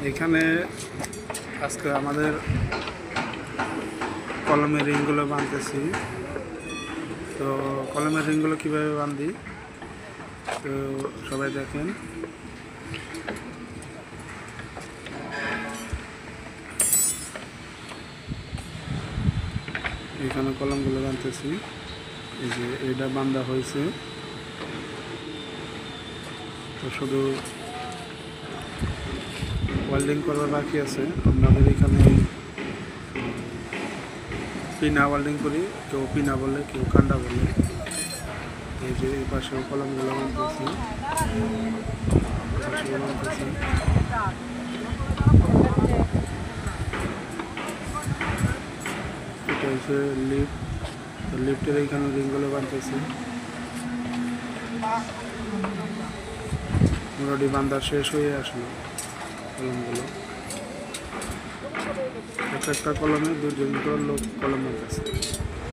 এখানে আজকে আমাদের কলমের রিংগুলো বাঁধতেছি। তো কলমের রিংগুলো কীভাবে বাঁধি তো সবাই দেখেন। এখানে কলমগুলো বাঁধতেছি, এই যে এটা বাঁধা হয়েছে। তো শুধু ওয়েল্ডিং করার বাকি আছে। আমাদের এখানে পিনা ওয়েল্ডিং করি, কেউ পিনা বলে, কেউ কান্ডা বলে। এই যে এই পাশেও কলমগুলো বাঁধতেছি, এটা হচ্ছে লিফট। তো লিফটের এইখানে রিংগুলো বাঁধতেছি। মোটামুটি বান্ধা শেষ হয়ে আসলো কলমগুলো। একটা কলমে 2 জন লোক কলম বাঁধতেছে।